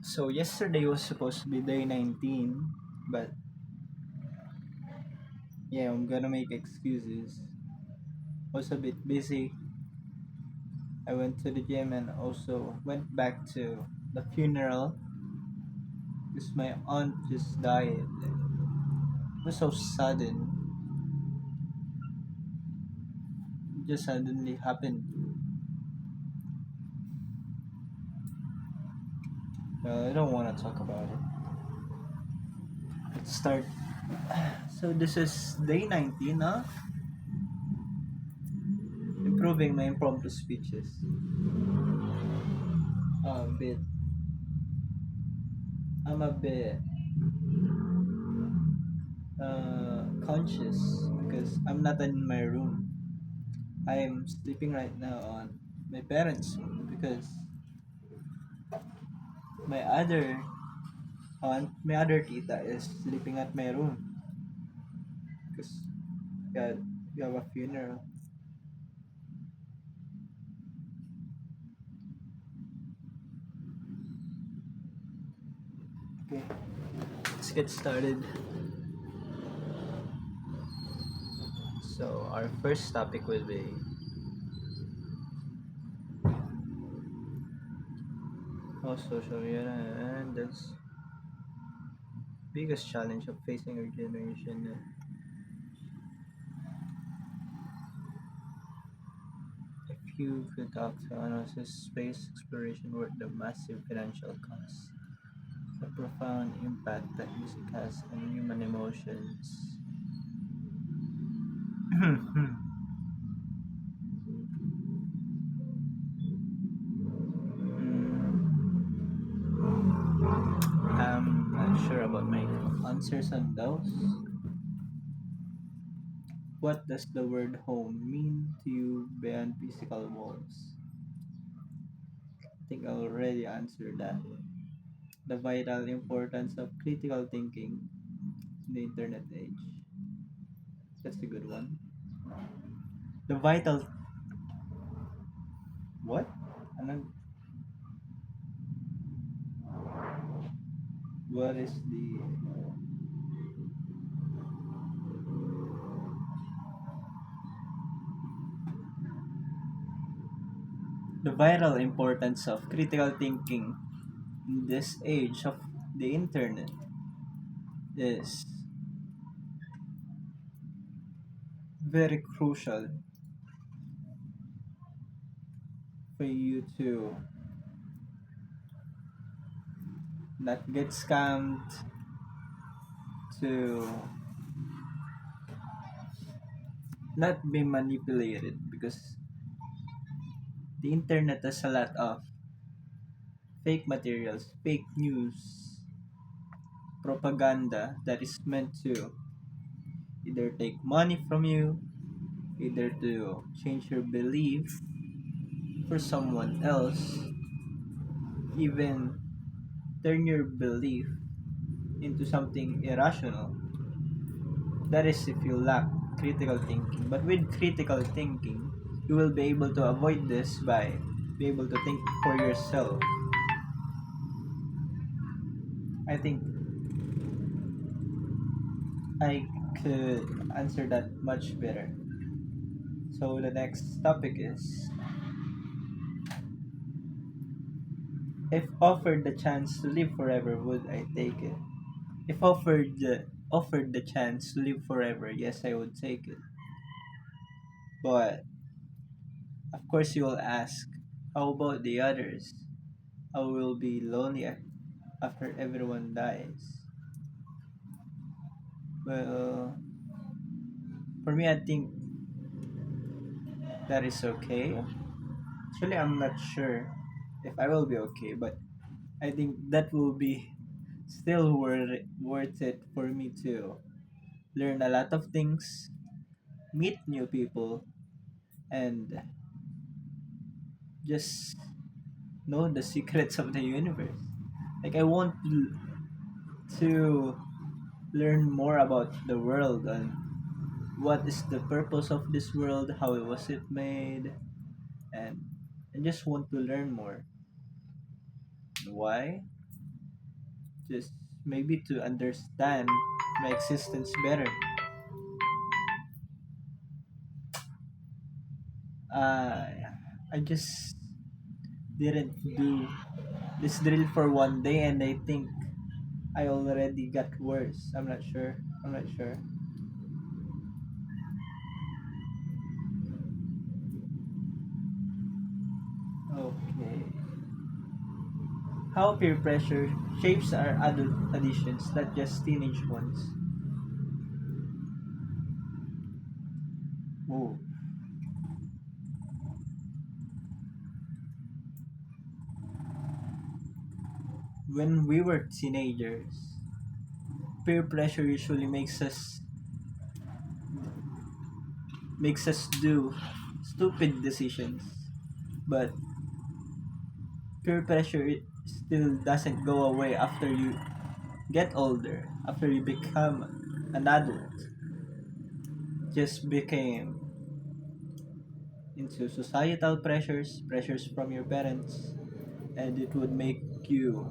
So yesterday was supposed to be day 19, but yeah, I'm gonna make excuses. Was a bit busy. I went to the gym and also went back to the funeral because my aunt just died. It was so sudden. It just suddenly happened. I don't want to talk about it. Let's start. So this is day 19, huh? Improving my impromptu speeches. A bit. I'm a bit conscious because I'm not in my room. I am sleeping right now on my parents' room because my other my other tita is sleeping at my room because yeah, we have a funeral. Okay, let's get started. So our first topic will be how social media and the biggest challenge of facing our generation. If you could talk to analysis space exploration worth the massive financial cost, the profound impact that music has on human emotions. I'm not sure about my answers on those. What does the word home mean to you beyond physical walls? I think I already answered that. The vital importance of critical thinking in the internet age. That's a good one. The vital what? Ano, what is the vital importance of critical thinking in this age of the internet is very crucial for you to not get scammed, to not be manipulated because the internet has a lot of fake materials, fake news, propaganda that is meant to either take money from you, either to change your belief for someone else, even turn your belief into something irrational. That is if you lack critical thinking. But with critical thinking, you will be able to avoid this by be able to think for yourself. I think I could answer that much better. So the next topic is if offered the chance to live forever, would I take it? If offered the chance to live forever, yes, I would take it. But of course, you will ask, how about the others? I will be lonely after everyone dies. Well, for me, I think that is okay. Actually, I'm not sure if I will be okay, but I think that will be still worth it for me to learn a lot of things, meet new people, and just know the secrets of the universe. Like I want to learn more about the world and what is the purpose of this world, how was it made, and I just want to learn more. Why? just maybe to understand my existence better. Uh, I just didn't do this drill for one day, and I think I already got worse. I'm not sure. I'm not sure. Okay. How peer pressure shapes our adult additions, not just teenage ones. Oh. When we were teenagers, peer pressure usually makes us do stupid decisions. But peer pressure still doesn't go away after you get older, after you become an adult. Just became into societal pressures, pressures from your parents, and it would make you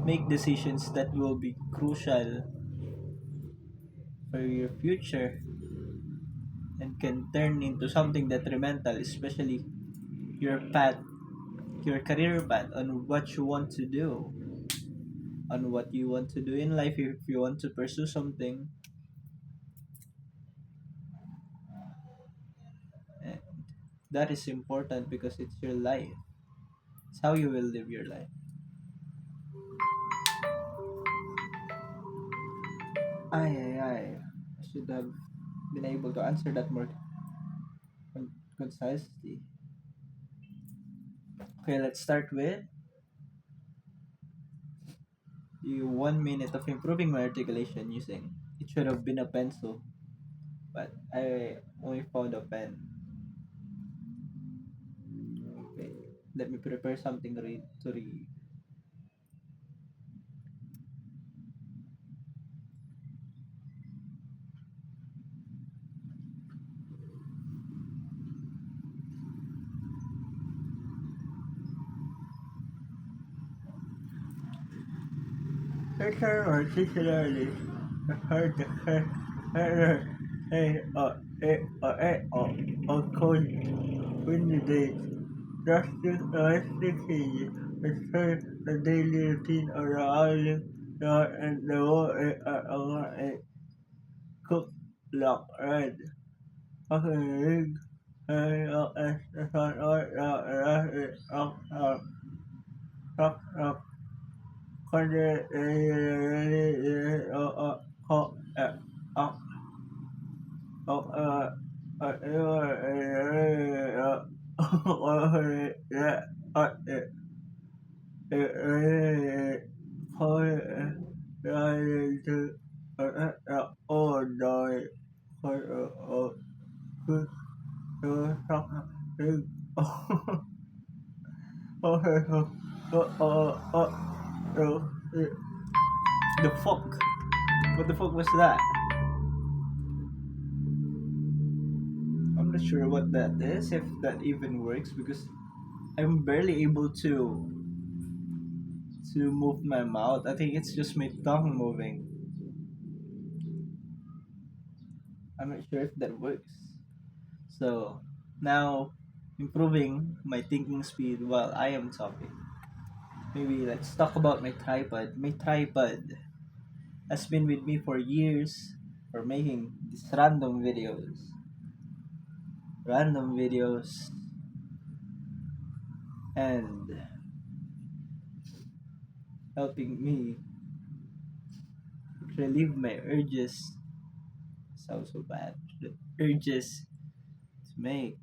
make decisions that will be crucial for your future and can turn into something detrimental, especially your path, your career path, on what you want to do, on what you want to do in life. If you want to pursue something, eh, that is important because it's your life. It's how you will live your life. Ay. I should have been able to answer that more concisely. Okay, let's start with the 1 minute of improving my articulation using. It should have been a pencil, but I only found a pen. Okay, let me prepare something to read. Later, particularly heard the on cold windy days. Drastically return the daily routine around and the water a cook lock red. Fucking as the sun or Conde oh đời the fuck? What the fuck was that? I'm not sure what that is, if that even works, because I'm barely able to move my mouth. I think it's just my tongue moving. I'm not sure if that works. So now improving my thinking speed while I am talking. Maybe let's talk about my tripod. My tripod has been with me for years for making these random videos, and helping me relieve my urges. Sounds so bad. The urges to make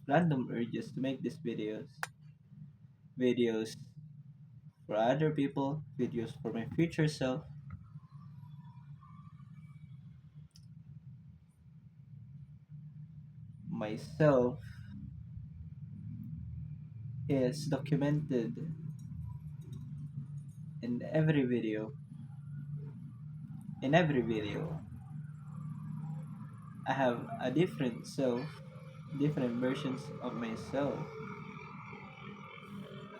random urges to make these videos for other people, videos for my future self. Myself is documented in every video. In every video, I have a different self, different versions of myself.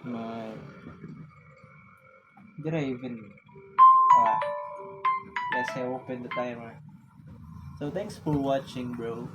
My did I even Ah, yes, I opened the timer. So thanks for watching, bro.